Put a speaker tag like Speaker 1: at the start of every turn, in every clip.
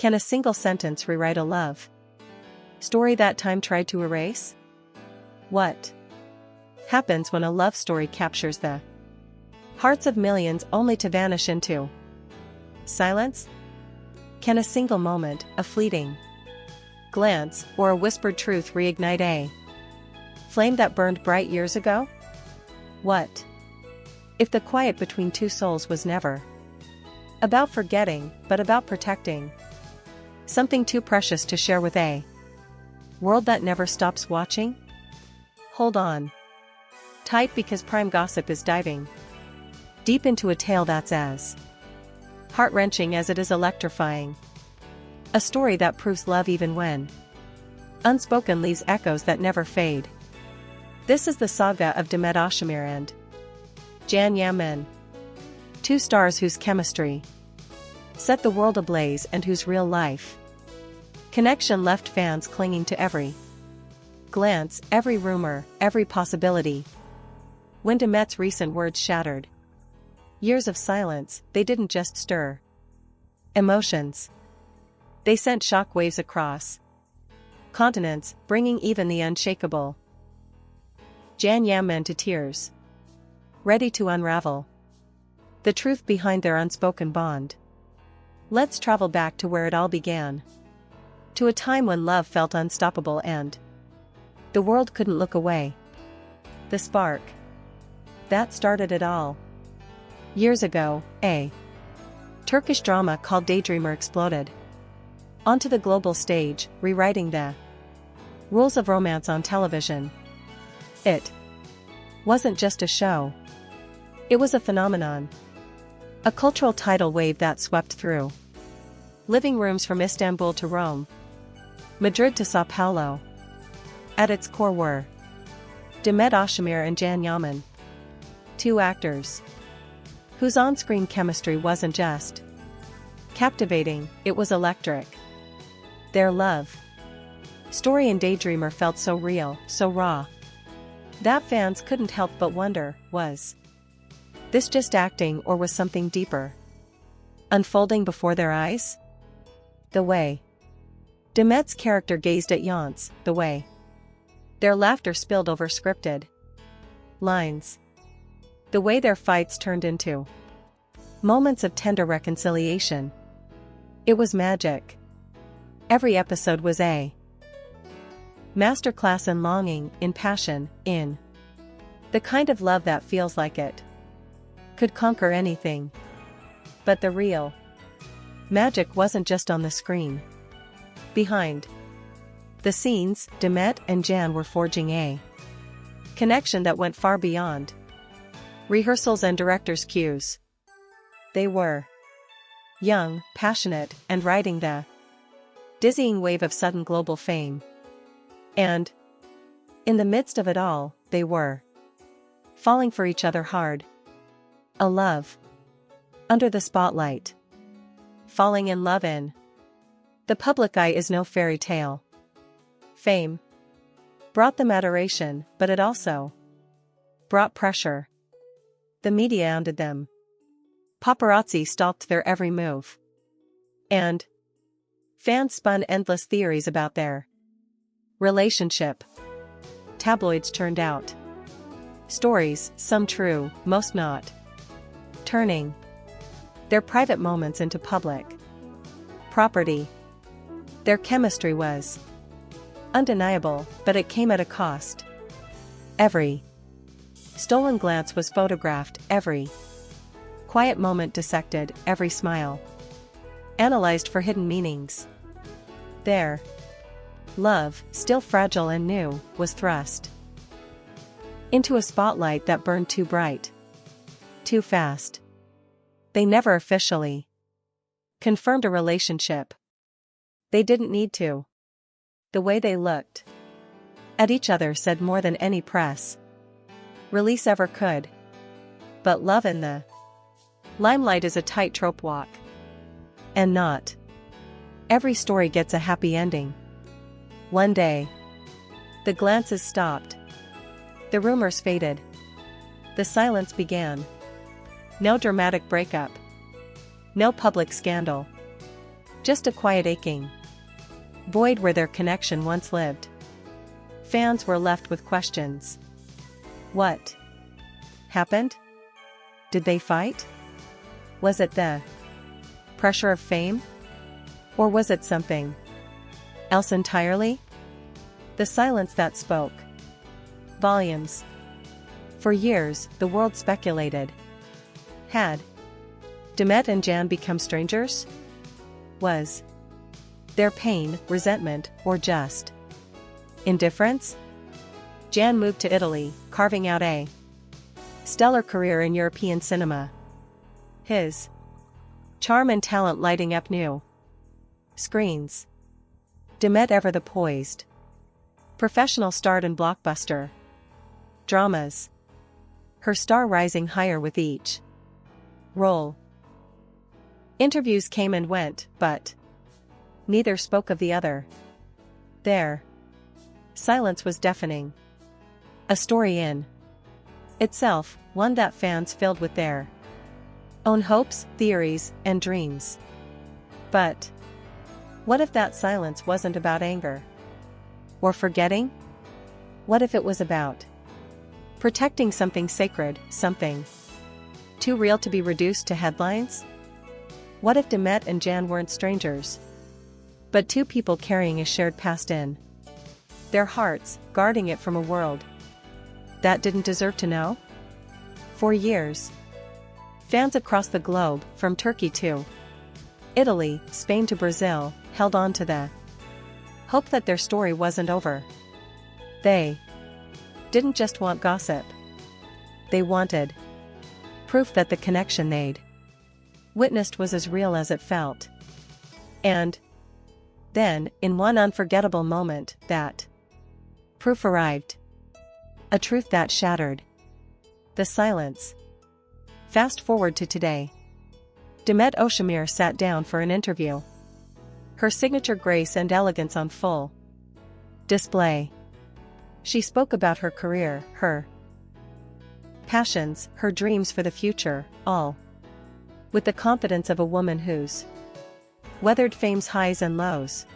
Speaker 1: Can a single sentence rewrite a love story that time tried to erase? What happens when a love story captures the hearts of millions only to vanish into silence? Can a single moment, a fleeting glance, or a whispered truth reignite a flame that burned bright years ago? What if the quiet between two souls was never about forgetting, but about protecting something too precious to share with a world that never stops watching? Hold on tight, because Prime Gossip is diving deep into a tale that's as heart-wrenching as it is electrifying. A story that proves love even when unspoken leaves echoes that never fade. This is the saga of Demet Özdemir and Yaman, two stars whose chemistry set the world ablaze and whose real-life connection left fans clinging to every glance, every rumor, every possibility. When Demet's recent words shattered years of silence, they didn't just stir emotions. They sent shockwaves across continents, bringing even the unshakable Yaman to tears, ready to unravel the truth behind their unspoken bond. Let's travel back to where it all began. To a time when love felt unstoppable and the world couldn't look away. The spark that started it all. Years ago, a Turkish drama called Daydreamer exploded onto the global stage, rewriting the rules of romance on television. It wasn't just a show. It was a phenomenon. A cultural tidal wave that swept through living rooms from Istanbul to Rome, Madrid to Sao Paulo. At its core were Demet Özdemir and Yaman, two actors whose on-screen chemistry wasn't just captivating, it was electric. Their love story in Daydreamer felt so real, so raw, that fans couldn't help but wonder, was this just acting, or was something deeper unfolding before their eyes? The way Demet's character gazed at Yaman's, the way their laughter spilled over scripted lines, the way their fights turned into moments of tender reconciliation. It was magic. Every episode was a masterclass in longing, in passion, in the kind of love that feels like it could conquer anything. But the real magic wasn't just on the screen. Behind the scenes, Demet and Jan were forging a connection that went far beyond rehearsals and director's cues. They were young, passionate, and riding the dizzying wave of sudden global fame. And in the midst of it all, they were falling for each other hard. A love under the spotlight. Falling in love in the public eye is no fairy tale. Fame brought them adoration, but it also brought pressure. The media hounded them. Paparazzi stalked their every move. And fans spun endless theories about their relationship. Tabloids churned out stories, some true, most not, turning their private moments into public property. Their chemistry was undeniable, but it came at a cost. Every stolen glance was photographed, every quiet moment dissected, every smile analyzed for hidden meanings. Their love, still fragile and new, was thrust into a spotlight that burned too bright, too fast. They never officially confirmed a relationship. They didn't need to. The way they looked at each other said more than any press release ever could. But love in the limelight is a tightrope walk. And not every story gets a happy ending. One day, the glances stopped. The rumors faded. The silence began. No dramatic breakup. No public scandal. Just a quiet aching void where their connection once lived. Fans were left with questions. What happened? Did they fight? Was it the pressure of fame? Or was it something else entirely? The silence that spoke volumes. For years, the world speculated. Had Demet and Jan become strangers? Was their pain, resentment, or just indifference? Jan moved to Italy, carving out a stellar career in European cinema. His charm and talent lighting up new screens. Demet ever the poised professional starred in blockbuster dramas, her star rising higher with each role. Interviews came and went, but neither spoke of the other. Their silence was deafening. A story in itself, one that fans filled with their own hopes, theories, and dreams. But what if that silence wasn't about anger or forgetting? What if it was about protecting something sacred, something too real to be reduced to headlines? What if Demet and Jan weren't strangers, but two people carrying a shared past in their hearts, guarding it from a world that didn't deserve to know? For years, fans across the globe, from Turkey to Italy, Spain to Brazil, held on to the hope that their story wasn't over. They didn't just want gossip. They wanted proof that the connection they'd witnessed was as real as it felt. And then, in one unforgettable moment, that proof arrived. A truth that shattered the silence. Fast forward to today. Demet Özdemir sat down for an interview. Her signature grace and elegance on full display. She spoke about her career, her passions, her dreams for the future, all with the confidence of a woman who's weathered fame's highs and lows.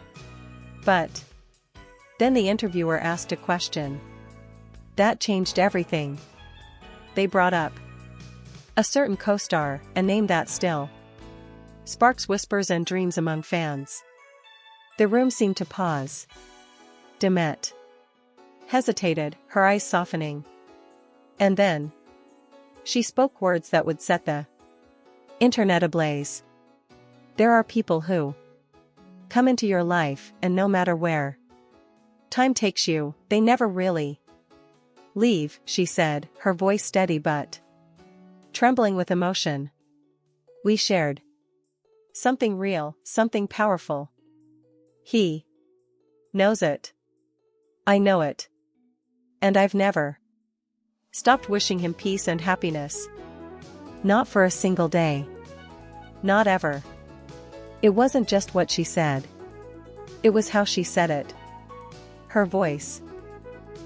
Speaker 1: But then the interviewer asked a question that changed everything. They brought up a certain co-star, a name that still sparks whispers and dreams among fans. The room seemed to pause. Demet hesitated, her eyes softening. And then she spoke words that would set the internet ablaze. There are people who come into your life, and no matter where time takes you, they never really leave, she said, her voice steady but trembling with emotion. We shared something real, something powerful. He knows it. I know it. And I've never stopped wishing him peace and happiness. Not for a single day. Not ever. It wasn't just what she said. It was how she said it. Her voice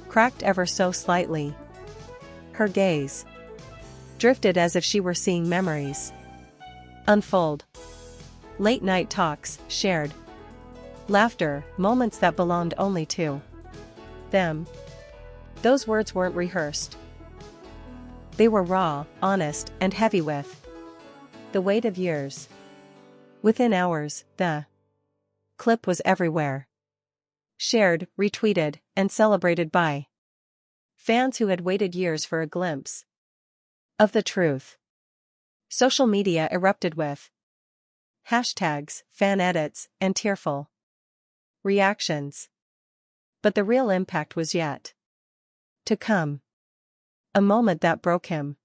Speaker 1: cracked ever so slightly. Her gaze drifted as if she were seeing memories unfold. Late night talks, shared laughter, moments that belonged only to them. Those words weren't rehearsed. They were raw, honest, and heavy with the weight of years. Within hours, the clip was everywhere. Shared, retweeted, and celebrated by fans who had waited years for a glimpse of the truth. Social media erupted with hashtags, fan edits, and tearful reactions. But the real impact was yet to come. A moment that broke him.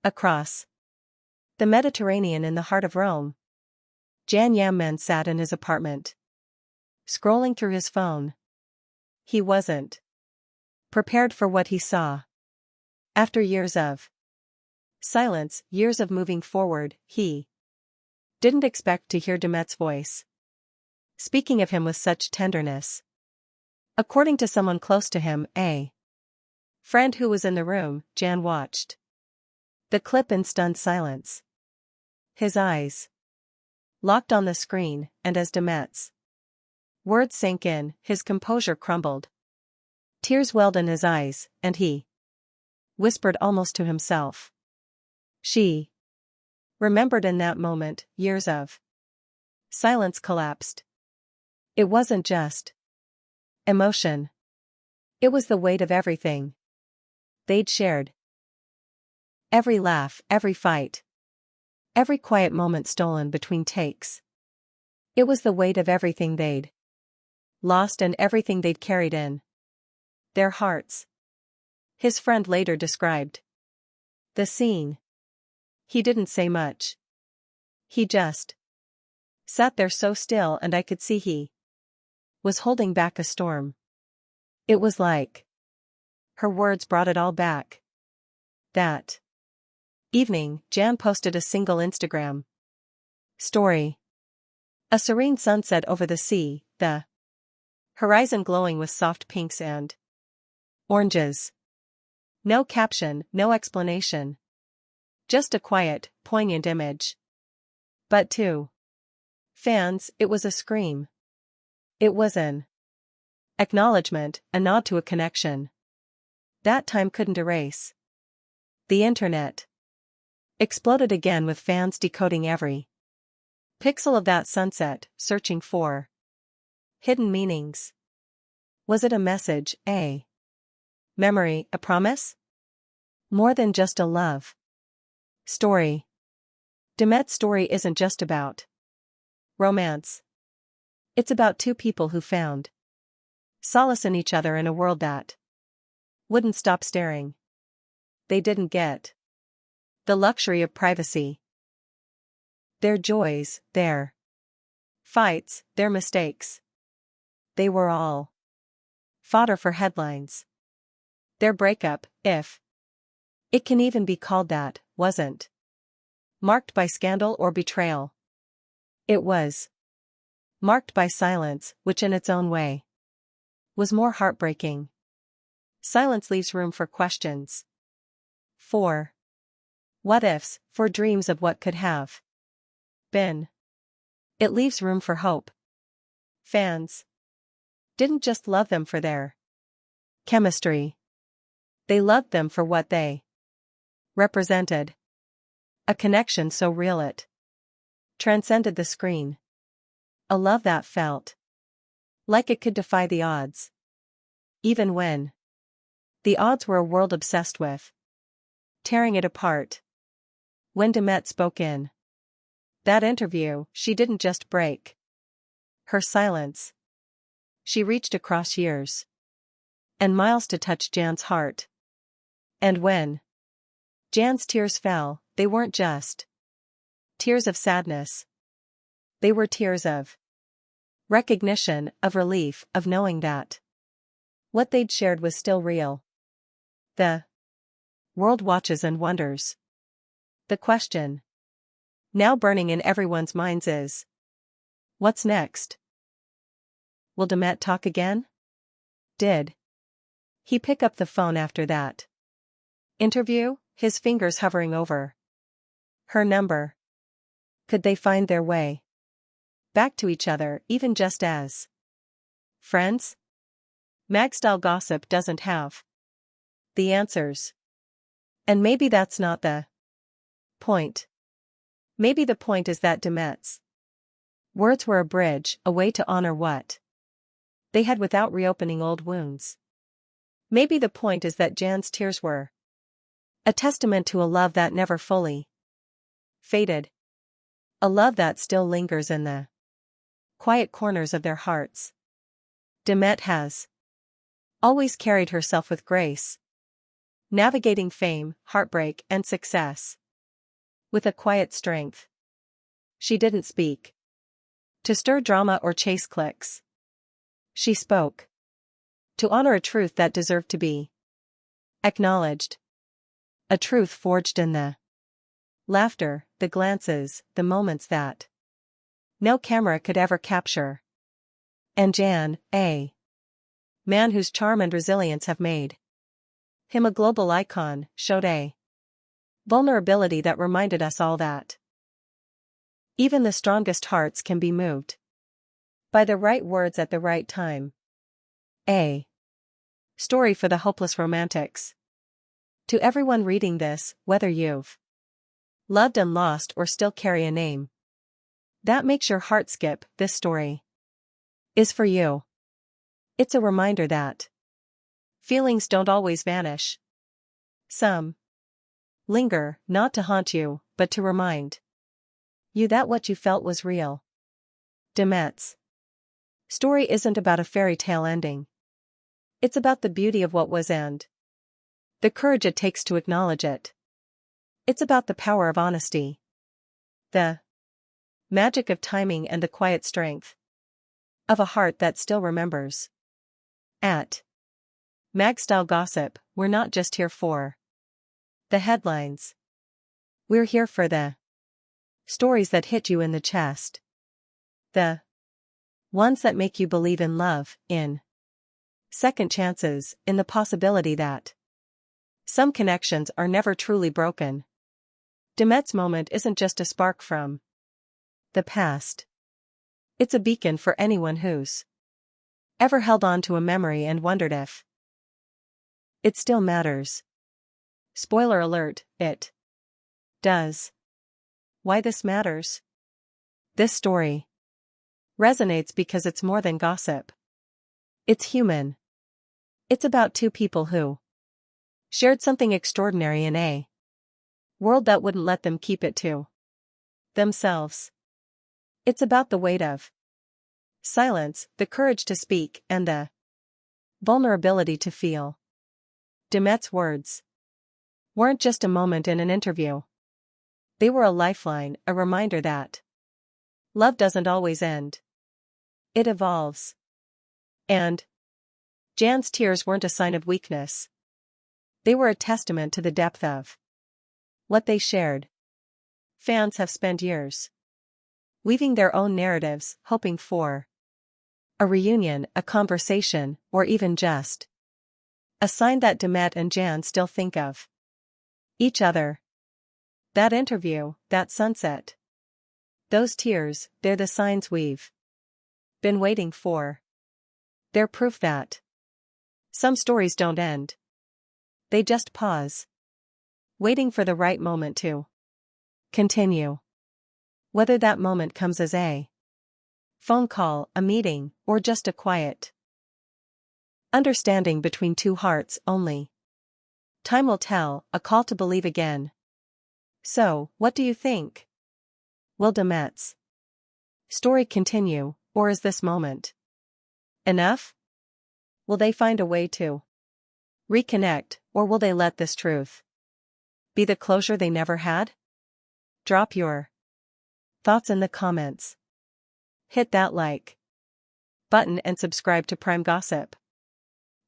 Speaker 1: Across the Mediterranean in the heart of Rome, Yaman sat in his apartment, scrolling through his phone. He wasn't prepared for what he saw. After years of silence, years of moving forward, he didn't expect to hear Demet's voice speaking of him with such tenderness. According to someone close to him, a friend who was in the room, Jan watched the clip in stunned silence. His eyes locked on the screen, and as Demet's words sank in, his composure crumbled. Tears welled in his eyes, and he whispered almost to himself. She remembered in that moment, years of silence collapsed. It wasn't just emotion. It was the weight of everything they'd shared. Every laugh, every fight. Every quiet moment stolen between takes. It was the weight of everything they'd lost and everything they'd carried in their hearts. His friend later described the scene. He didn't say much. He just sat there so still, and I could see he was holding back a storm. It was like her words brought it all back. That evening, Jan posted a single Instagram story. A serene sunset over the sea, the horizon glowing with soft pinks and oranges. No caption, no explanation. Just a quiet, poignant image. But to fans, it was a scream. It was an acknowledgement, a nod to a connection that time couldn't erase. The internet exploded again, with fans decoding every pixel of that sunset, searching for hidden meanings. Was it a message, a memory, a promise? More than just a love story. Demet's story isn't just about romance. It's about two people who found solace in each other in a world that wouldn't stop staring. They didn't get the luxury of privacy. Their joys, their fights, their mistakes. They were all fodder for headlines. Their breakup, if it can even be called that, wasn't marked by scandal or betrayal. It was marked by silence, which in its own way was more heartbreaking. Silence leaves room for questions. For what ifs, for dreams of what could have been. It leaves room for hope. Fans didn't just love them for their chemistry. They loved them for what they represented. A connection so real it transcended the screen. A love that felt like it could defy the odds. Even when the odds were a world obsessed with tearing it apart. When Demet spoke in that interview, she didn't just break her silence. She reached across years and miles to touch Jan's heart. And when Jan's tears fell, they weren't just tears of sadness. They were tears of recognition, of relief, of knowing that what they'd shared was still real. The world watches and wonders. The question now burning in everyone's minds is, what's next? Will Demet talk again? Did he pick up the phone after that interview, his fingers hovering over her number? Could they find their way back to each other, even just as friends? Mag-style gossip doesn't have the answers. And maybe that's not the point. Maybe the point is that Demet's words were a bridge, a way to honor what they had without reopening old wounds. Maybe the point is that Jan's tears were a testament to a love that never fully faded. A love that still lingers in the quiet corners of their hearts. Demet has always carried herself with grace, navigating fame, heartbreak, and success with a quiet strength. She didn't speak to stir drama or chase clicks. She spoke to honor a truth that deserved to be acknowledged. A truth forged in the laughter, the glances, the moments that no camera could ever capture. And Jan, a man whose charm and resilience have made him a global icon, showed a vulnerability that reminded us all that Even the strongest hearts can be moved by the right words at the right time. A story for the hopeless romantics. To everyone reading this, whether you've loved and lost or still carry a name that makes your heart skip, this story is for you. It's a reminder that feelings don't always vanish. Some linger, not to haunt you, but to remind you that what you felt was real. Demet's story isn't about a fairy tale ending. It's about the beauty of what was and the courage it takes to acknowledge it. It's about the power of honesty, the magic of timing, and the quiet strength of a heart that still remembers. At Magstyle Gossip, we're not just here for the headlines. We're here for the stories that hit you in the chest. The ones that make you believe in love, in second chances, in the possibility that some connections are never truly broken. Demet's moment isn't just a spark from the past. It's a beacon for anyone who's ever held on to a memory and wondered if it still matters. Spoiler alert, it does. Why this matters? This story resonates because it's more than gossip. It's human. It's about two people who shared something extraordinary in a world that wouldn't let them keep it to themselves. It's about the weight of silence, the courage to speak, and the vulnerability to feel. Demet's words weren't just a moment in an interview. They were a lifeline, a reminder that love doesn't always end. It evolves. And Jan's tears weren't a sign of weakness. They were a testament to the depth of what they shared. Fans have spent years weaving their own narratives, hoping for a reunion, a conversation, or even just a sign that Demet and Jan still think of each other. That interview, that sunset, those tears, they're the signs we've been waiting for. They're proof that some stories don't end. They just pause, waiting for the right moment to continue. Whether that moment comes as a phone call, a meeting, or just a quiet understanding between two hearts, only time will tell. A call to believe again. So, what do you think? Will Demet's story continue, or is this moment enough? Will they find a way to reconnect, or will they let this truth be the closure they never had? Drop your thoughts in the comments. Hit that like button and subscribe to Prime Gossip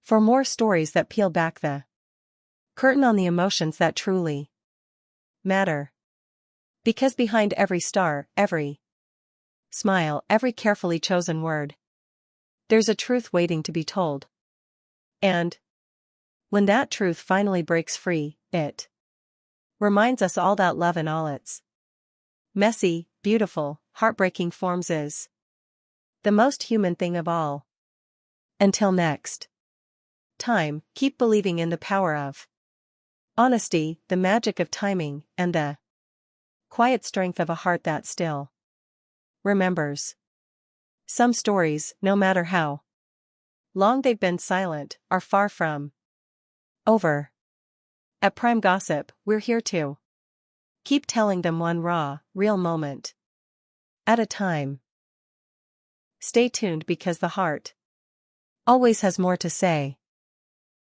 Speaker 1: for more stories that peel back the curtain on the emotions that truly matter. Because behind every star, every smile, every carefully chosen word, there's a truth waiting to be told. And when that truth finally breaks free, it reminds us all that love in all its messy, beautiful, heartbreaking forms is the most human thing of all. Until next time, keep believing in the power of honesty, the magic of timing, and the quiet strength of a heart that still remembers. Some stories, no matter how long they've been silent, are far from over. At Prime Gossip, we're here to keep telling them one raw, real moment at a time. Stay tuned because the heart always has more to say.